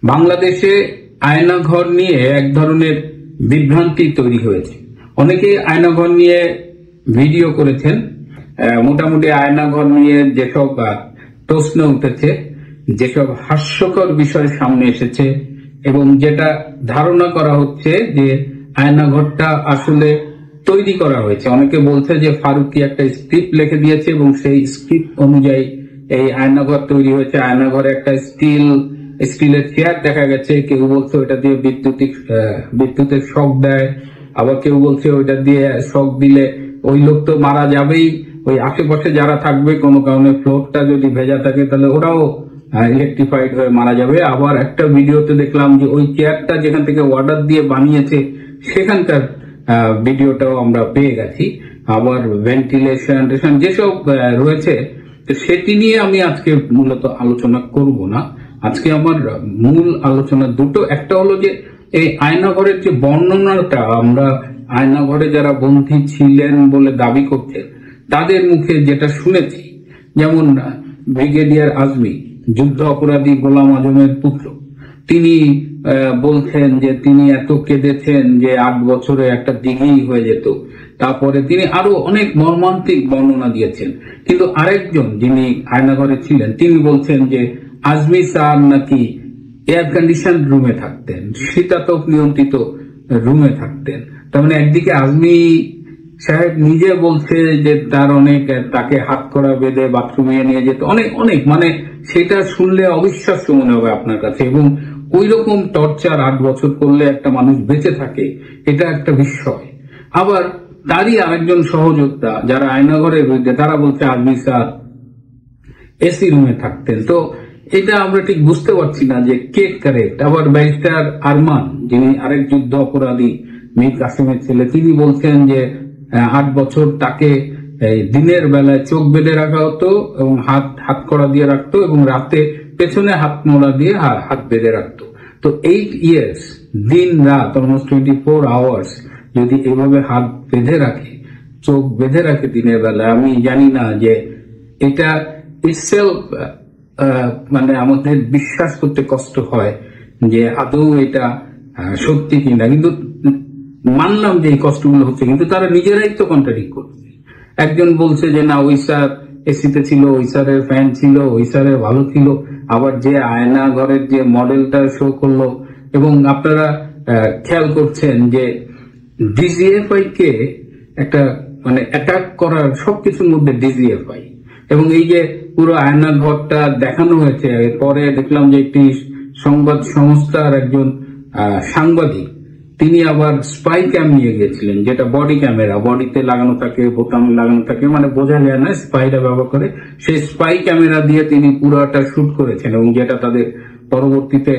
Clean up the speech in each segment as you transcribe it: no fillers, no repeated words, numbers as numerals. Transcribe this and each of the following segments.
বাংলাদেশে আয়নাঘর নিয়ে এক ধরনের বিভ্রান্তি তৈরি হয়েছে। অনেকে আয়নাঘর নিয়ে ভিডিও করেছেন। মোটামুটি আয়নাঘর নিয়ে যেসব প্রশ্ন উঠেছে, যেসব হাস্যকর বিষয় সামনে এসেছে এবং যেটা ধারণা করা হচ্ছে যে আয়নাঘরটা আসলে তৈরি করা হয়েছে। অনেকে বলছে যে ফারুকী একটা স্ক্রিপ্ট লিখে দিয়েছে এবং সেই স্ক্রিপ্ট অনুযায়ী এই আয়নাঘর তৈরি হয়েছে। আয়নাঘরে একটা স্টিলের চেয়ার দেখা গেছে। কেউ বলছে ওইটা দিয়ে বিদ্যুতের শক দেয়, আবার কেউ বলছে ওইটা দিয়ে শক দিলে ওই লোক তো মারা যাবেই, ওই আশেপাশে যারা থাকবে কোনো কারণে ফ্লোরটা যদি ভেজা থাকে তাহলে ওরাও ইলেকট্রিফাইড হয়ে মারা যাবে। আবার একটা ভিডিওতে দেখলাম যে ওই চেয়ারটা যেখান থেকে অর্ডার দিয়ে বানিয়েছে সেখানকার ভিডিওটাও আমরা পেয়ে গেছি। আবার ভেন্টিলেশন যেসব রয়েছে সেটি নিয়ে আমি আজকে মূলত আলোচনা করব না। আজকে আমার মূল আলোচনা দুটো। একটা হলো যে এই আয়নাঘরের যে বর্ণনাটা আমরা আয়নাঘরে যারা বন্দী ছিলেন বলে দাবি করছে তাদের মুখে যেটা শুনেছি, যেমন ব্রিগেডিয়ার আজমি, যুদ্ধ অপরাধী গোলাম আজমের পুত্র, তিনি বলছেন যে তিনি এত কেঁদেছেন যে 8 বছরে একটা দিঘি হয়ে যেত। তারপরে তিনি আরো অনেক মর্মান্তিক বর্ণনা দিয়েছেন। কিন্তু আরেকজন যিনি আয়নাঘরে ছিলেন তিনি বলছেন যে আজমি স্যার নাকি এয়ার কন্ডিশন রুমে থাকতেন, শীতাতপ নিয়ন্ত্রিত রুমে থাকতেন। তার মানে একদিকে আজমি সাহেব নিজে বলছে যে তার তাকে হাত করা বেঁধে বাথরুমে নিয়ে যেত, অনেক মানে সেটা শুনলে অবিশ্বাস্য মনে হবে আপনার কাছে। এবং ওই রকম টর্চার 8 বছর করলে একটা মানুষ বেঁচে থাকে, এটা একটা বিস্ময়। আবার তারই আরেকজন সহযোদ্ধা যারা আয়নাঘরের বিরুদ্ধে, তারা বলছে আজমি স্যার এসি রুমে থাকতেন। তো এটা আমরা ঠিক বুঝতে পারছি না যে কে কারেক্ট। আবার ব্যারিস্টার আরমান, যিনি আরেক যুদ্ধ অপরাধী মীর কাসেমের ছেলে, তিনি বলছেন যে 8 বছর তাকে দিনের বেলায় চোখ বেঁধে রাখা হতো এবং হাত কড়া দিয়ে রাখতো এবং রাতে পেছনে হাত মোড়া দিয়ে হাত বেঁধে রাখতো। তো 8 ইয়ার্স দিন রাত অলমোস্ট 24 আওয়ার্স যদি এভাবে হাত বেঁধে রাখে, চোখ বেঁধে রাখে দিনের বেলা, আমি জানি না যে এটা ইটসেলফ মানে আমাদের বিশ্বাস করতে কষ্ট হয় যে আদৌ এটা সত্যি কিনা। কিন্তু মানলাম যে এই কষ্টগুলো হচ্ছে, কিন্তু তারা নিজেরাই তো কন্ট্রাডিক্ট করছে। একজন বলছে যে না, ওই স্যার এসিতে ছিল, ওই স্যারের ফ্যান ছিল, ওই স্যারের ভালো ছিল। আবার যে আয়না ঘরের যে মডেলটা শো করলো, এবং আপনারা খেয়াল করছেন যে ডিজিএফআই কে একটা মানে অ্যাটাক করার সবকিছুর মধ্যে ডিজিএফআই, এবং এই যে পুরো আয়না ঘরটা দেখানো হয়েছে। পরে দেখলাম যে একটি সংবাদ সংস্থার একজন সাংবাদিক, তিনি আবার স্পাই ক্যাম নিয়ে গিয়েছিলেন, যেটা বডি ক্যামেরা, বডিতে লাগানো থাকে, বোতামে লাগানো থাকে, মানে বোঝা যায় না, স্পাইটা ব্যবহার করে। সেই স্পাই ক্যামেরা দিয়ে তিনি পুরোটা শুট করেছেন এবং যেটা তাদের পরবর্তীতে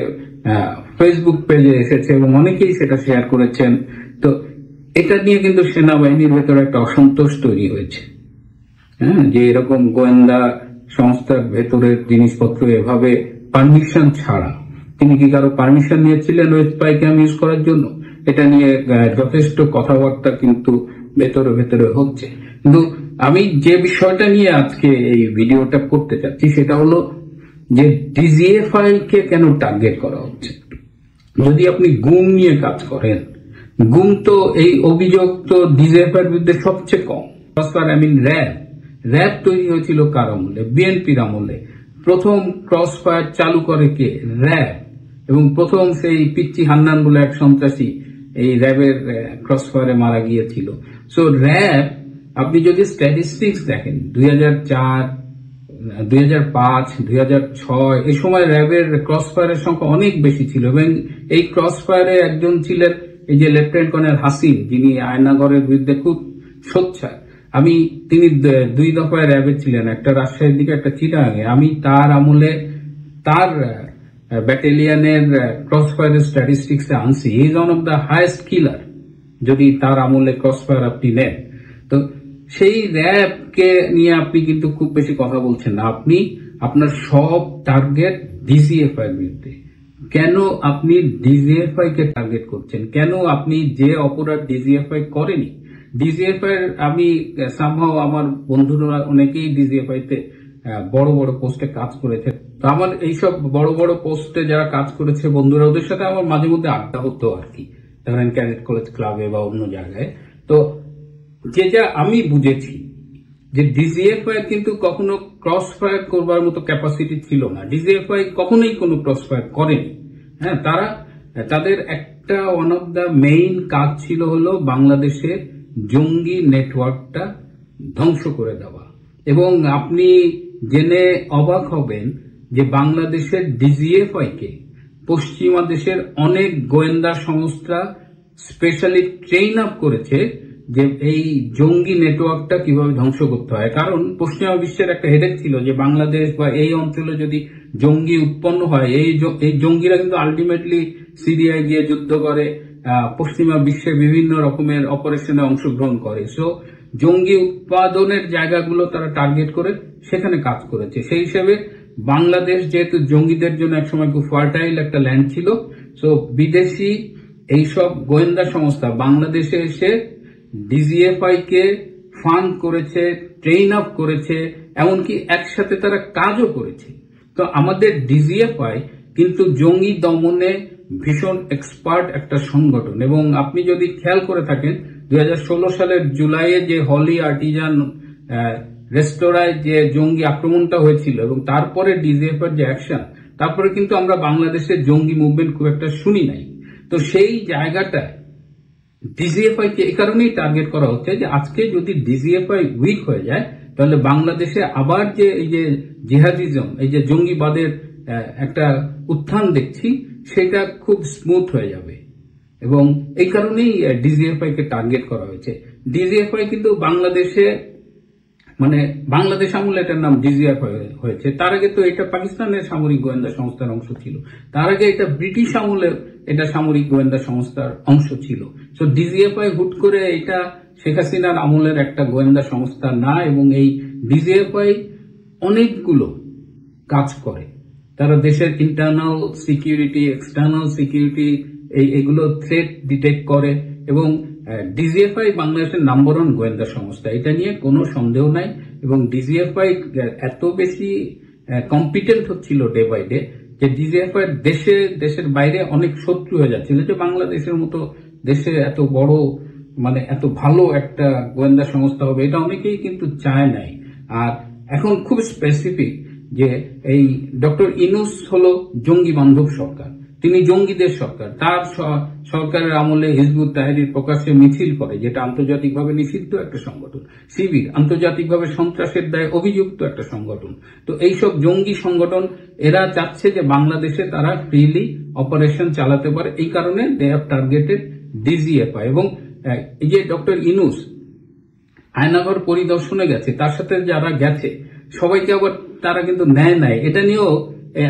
ফেসবুক পেজে এসেছে এবং অনেকেই সেটা শেয়ার করেছেন। তো এটা নিয়ে কিন্তু সেনাবাহিনীর ভেতরে একটা অসন্তোষ তৈরি হয়েছে। হ্যাঁ, যে এরকম গোয়েন্দা সংস্থার ভেতরের জিনিসপত্র এভাবে পারমিশন ছাড়া, তিনি কি কারো পারমিশন নিয়েছিলেন ওই স্পাই ক্যাম ইউজ করার জন্য? এটা নিয়ে যথেষ্ট কথাবার্তা কিন্তু ভেতরে ভেতরে হচ্ছে। কিন্তু আমি যে বিষয়টা নিয়ে আজকে এই ভিডিওটা করতে চাচ্ছি সেটা হলো যে ডিজিএফআই কে কেন টার্গেট করা হচ্ছে। যদি আপনি গুম নিয়ে কাজ করেন, গুম তো এই অভিযোগ তো ডিজিএফআই এর বিরুদ্ধে সবচেয়ে কম। র্যাব তৈরি হয়েছিল কার আমলে? বিএনপির আমলে। প্রথম ক্রস ফায়ার চালু করে কে? র্যাব। এবং প্রথম সেই পিচ্চি হান্নান বলে এক সন্ত্রাসী এই র্যাবের ক্রস ফায়ারে মারা গিয়েছিল। সো র্যাব, আপনি যদি স্ট্যাটিস্টিক্স দেখেন 2004, 2005, 2006 এই সময় র্যাবের ক্রস ফায়ারের সংখ্যা অনেক বেশি ছিল। এবং এই ক্রস ফায়ারে একজন ছিলেন এই যে লেফটেন্যান্ট কর্নেল হাসিন, যিনি আয়নাঘরের বিরুদ্ধে খুব সোচ্চার। তিনি 2 দফায় র্যাবে ছিলেন, একটা রাজশাহীর দিকে, একটা চিটাগাঙে। আমি তার আমলে তার ব্যাটালিয়নের ক্রস ফায়ারের স্ট্যাটিস্টিক্স আনছি। He is one of the highest killer যদি তার আমলে ক্রস ফায়ার আপনি নেন। তো সেই র্যাব কে নিয়ে আপনি কিন্তু খুব বেশি কথা বলছেন না। আপনি আপনার সব টার্গেট ডিজিএফআই এর বিরুদ্ধে। কেন আপনি ডিজিএফআই কে টার্গেট করছেন? কেন আপনি যে অপরাধ ডিজিএফআই করেনি, ডিজিএফআই আমি সামহাও আমার বন্ধুরা অনেকেই ডিজিএফআই তে বড় বড় পোস্টে কাজ করেছে। তো আমার এইসব বড় বড় পোস্টে যারা কাজ করেছে বন্ধুরা, ওদের সাথে আমার মাঝে মধ্যে আড্ডা হতো আর কি, ধরেন ক্যাডেট কলেজ ক্লাবে বা অন্য জায়গায়। তো যেটা আমি বুঝেছি যে ডিজিএফআই কিন্তু কখনো ক্রস ফায়ার করবার মতো ক্যাপাসিটি ছিল না। ডিজিএফআই কখনোই কোনো ক্রস ফায়ার করেনি। হ্যাঁ, তাদের একটা ওয়ান অফ দ্য মেইন কাজ ছিল হলো বাংলাদেশের জঙ্গি নেটওয়ার্কটা ধ্বংস করে দেওয়া। এবং আপনি জেনে অবাক হবেন যে বাংলাদেশের ডিজিএফআই কে পশ্চিমা দেশের অনেক গোয়েন্দা সংস্থা স্পেশালি ট্রেন আপ করেছে যে এই জঙ্গি নেটওয়ার্কটা কিভাবে ধ্বংস করতে হয়। কারণ পশ্চিমা বিশ্বের একটা হেডেক ছিল যে বাংলাদেশ বা এই অঞ্চলে যদি জঙ্গি উৎপন্ন হয়, এই জঙ্গিরা কিন্তু আলটিমেটলি সিরিয়ায় গিয়ে যুদ্ধ করে, পশ্চিমা বিশ্বে বিভিন্ন রকমের অপারেশনে অংশগ্রহণ করে। সো জঙ্গি উৎপাদনের জায়গাগুলো তারা টার্গেট করে সেখানে কাজ করেছে। সেই হিসেবে বাংলাদেশ যেহেতু জঙ্গিদের জন্য একসময় খুব ফার্টাইল একটা ল্যান্ড ছিল, সো বিদেশি এইসব গোয়েন্দা সংস্থা বাংলাদেশে এসে ডিজিএফআই কে ফান্ড করেছে, ট্রেন আপ করেছে, এমনকি একসাথে তারা কাজও করেছে। তো আমাদের ডিজিএফআই কিন্তু জঙ্গি দমনে ভীষণ এক্সপার্ট একটা সংগঠন। এবং আপনি যদি খেয়াল করে থাকেন 2016 সালের জুলাইয়ে যে হলি আর্টিজান রেস্তোরাঁয় যে জঙ্গি আক্রমণটা হয়েছিল এবং তারপরে ডিজিএফআই যে অ্যাকশন, তারপরে কিন্তু আমরা বাংলাদেশের জঙ্গি মুভমেন্ট খুব একটা শুনি নাই। তো সেই জায়গাটায় ডিজিএফআই কে এই কারণেই টার্গেট করা হচ্ছে যে আজকে যদি ডিজিএফআই উইক হয়ে যায় তাহলে বাংলাদেশে আবার যে এই যে জিহাদিজম, এই যে জঙ্গিবাদের একটা উত্থান দেখছি, সেটা খুব স্মুথ হয়ে যাবে। এবং এই কারণেই ডিজিএফআই কে টার্গেট করা হয়েছে। ডিজিএফআই কিন্তু বাংলাদেশে মানে বাংলাদেশ আমলে এটার নাম ডিজিএফআই হয়েছে। তার আগে তো এটা পাকিস্তানের সামরিক গোয়েন্দা সংস্থার অংশ ছিল, তার আগে এটা ব্রিটিশ আমলে এটা সামরিক গোয়েন্দা সংস্থার অংশ ছিল। তো ডিজিএফআই হুট করে এটা শেখ হাসিনার আমলের একটা গোয়েন্দা সংস্থা না। এবং এই ডিজিএফআই অনেকগুলো কাজ করে, তারা দেশের ইন্টারনাল সিকিউরিটি, এক্সটার্নাল সিকিউরিটি এইগুলো থ্রেট ডিটেক্ট করে। এবং ডিজিএফআই বাংলাদেশের নাম্বার 1 গোয়েন্দা সংস্থা, এটা নিয়ে কোনো সন্দেহ নাই। এবং ডিজিএফআই এত বেশি কম্পিটেন্ট হচ্ছিল ডে বাই ডে যে ডিজিএফআই দেশের বাইরে অনেক শত্রু হয়ে যাচ্ছিল যে বাংলাদেশের মতো দেশে এত বড় মানে এত ভালো একটা গোয়েন্দা সংস্থা হবে, এটা অনেকেই কিন্তু চায় নাই। আর এখন খুব স্পেসিফিক যে এই ডক্টর ইউনূস হলো জঙ্গি বান্ধব সরকার, তিনি জঙ্গিদের সরকার। তার সরকারের আমলে হিজবুত তাহরির প্রকাশ্যে মিছিল করে, যেটা আন্তর্জাতিকভাবে নিষিদ্ধ একটা সংগঠন। শিবির আন্তর্জাতিকভাবে সন্ত্রাসের দায়ে অভিযুক্ত একটা সংগঠন। তো এইসব জঙ্গি সংগঠন এরা চাচ্ছে যে বাংলাদেশে তারা ফ্রিলি অপারেশন চালাতে পারে, এই কারণে দে হ্যাভ টার্গেটেড ডিজিএফআই। এবং এই যে ডক্টর ইউনূস আয়নাঘর পরিদর্শনে গেছে, তার সাথে যারা গেছে সবাইকে আবার তারা কিন্তু নেয় নাই। এটা নিয়েও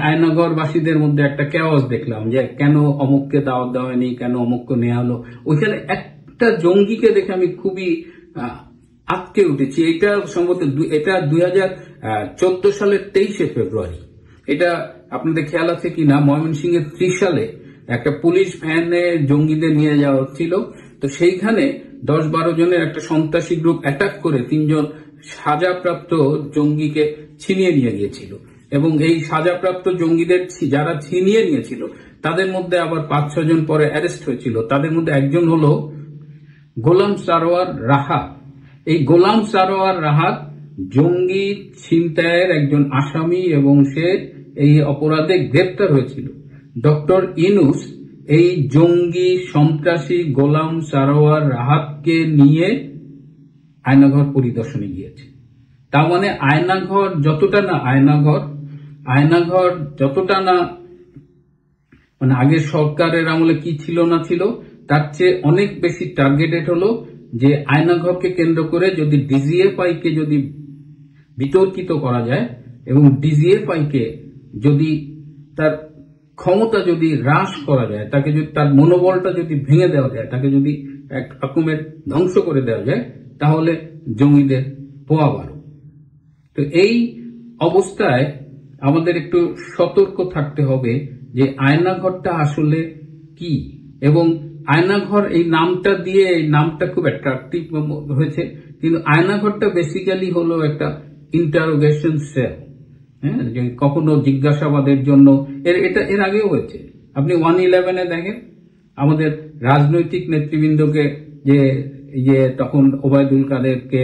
আয়নাঘরবাসীদের মধ্যে একটা কেওয়াস দেখলাম যে কেন অমুককে দাওয়াত দেওয়া হয়নি, কেন অমুককে নেওয়া হলো। ওইখানে একটা জঙ্গিকে দেখে আমি খুবই আটকে উঠেছি। এটা সম্ভবত এটা 2014 সালের 23শে ফেব্রুয়ারি। এটা আপনাদের খেয়াল আছে কিনা, ময়মনসিংহের ত্রিশালে একটা পুলিশ ভ্যানে জঙ্গিদের নিয়ে যাওয়া হচ্ছিল। তো সেইখানে 10-12 জনের একটা সন্ত্রাসী গ্রুপ অ্যাটাক করে 3 জন সাজাপ্রাপ্ত জঙ্গিকে ছিনিয়ে নিয়ে গিয়েছিল। এবং এই সাজাপ্রাপ্ত জঙ্গিদের যারা ছিনিয়ে নিয়েছিল তাদের মধ্যে আবার 5-6 জন পরে অ্যারেস্ট হয়েছিল। তাদের মধ্যে একজন হলো গোলাম সারোয়ার রাহাত। এই গোলাম সারোয়ার রাহাত জঙ্গি ছিনতাইয়ের একজন আসামি এবং সে এই অপরাধে গ্রেপ্তার হয়েছিল। ডক্টর ইউনূস এই জঙ্গি সন্ত্রাসী গোলাম সারোয়ার রাহাতকে নিয়ে আয়নাঘর পরিদর্শনে গিয়েছে। তার মানে আয়নাঘর যতটা না মানে আগের সরকারের আমলে কি ছিল না ছিল তার চেয়ে অনেক বেশি টার্গেটেড হলো যে আয়নাঘরকে কেন্দ্র করে যদি ডিজিএফআই কে যদি বিতর্কিত করা যায় এবং ডিজিএফআই কে যদি তার ক্ষমতা যদি হ্রাস করা যায়, তাকে যদি তার মনোবলটা যদি ভেঙে দেওয়া যায়, তাকে যদি এক রকমের ধ্বংস করে দেওয়া যায়, তাহলে জঙ্গিদের পোয়া বাড়ো। তো এই অবস্থায় আমাদের একটু সতর্ক থাকতে হবে যে আয়নাঘরটা আসলে কি। এবং আয়নাঘর এই নামটা দিয়ে, এই নামটা খুব অ্যাট্রাকটিভ হয়েছে, কিন্তু আয়নাঘরটা বেসিক্যালি হলো একটা ইন্টারোগেশন সেল, হ্যাঁ, যে কখনো জিজ্ঞাসাবাদের জন্য এর আগেও হয়েছে। আপনি 111-এ দেখেন আমাদের রাজনৈতিক নেতৃবৃন্দকে যে তখন ওবায়দুল কাদেরকে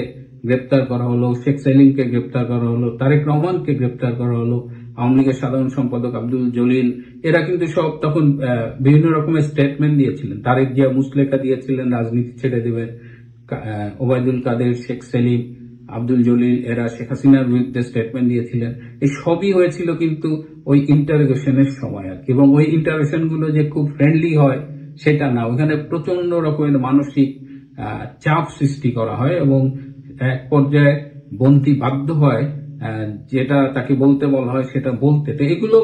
গ্রেপ্তার করা হলো, শেখ সেলিমকে গ্রেপ্তার করা হলো, তারেক রহমানকে গ্রেপ্তার করা হলো, আওয়ামী লীগের সাধারণ সম্পাদক আব্দুল জলিল, এরা কিন্তু সব তখন বিভিন্ন রকমের স্টেটমেন্ট দিয়েছিলেন। তারেক জিয়া মুসলেখা দিয়েছিলেন রাজনীতি ছেড়ে দেবেন। ওবায়দুল কাদের, শেখ সেলিম, আব্দুল জলিল এরা শেখ হাসিনার বিরুদ্ধে স্টেটমেন্ট দিয়েছিলেন। এই সবই হয়েছিল কিন্তু ওই ইন্টারোগেশনের সময় আর কি। এবং ওই ইন্টারোগেশন গুলো যে খুব ফ্রেন্ডলি হয় সেটা না, ওখানে প্রচন্ড রকমের মানসিক চাপ সৃষ্টি করা হয় এবং এক পর্যায়ে বন্দী বাধ্য হয় যেটা তাকে বলতে বলা হয় সেটা বলতে। তো এগুলো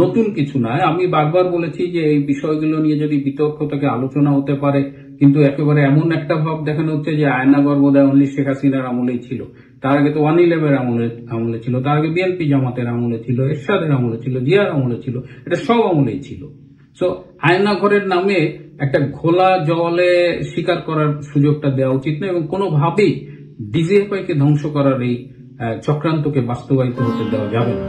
নতুন কিছু নয়। আমি বারবার বলেছি যে এই বিষয়গুলো নিয়ে যদি বিতর্ক থেকে আলোচনা হতে পারে, কিন্তু একেবারে এমন একটা ভাব দেখানো হচ্ছে যে আয়নাঘর বোধহয় অনলি শেখ হাসিনার আমলেই ছিল। তার আগে তো 111-এর আমলে ছিল, তার আগে বিএনপি জামাতের আমলে ছিল, এরশাদের আমলে ছিল, জিয়ার আমলে ছিল, এটা সব আমলেই ছিল। সো আয়নাঘরের নামে একটা ঘোলা জলে স্বীকার করার সুযোগটা দেওয়া উচিত না এবং কোনোভাবেই ডিজিএফআই কে ধ্বংস করার এই চক্রান্তকে বাস্তবায়িত হতে দেওয়া যাবে না।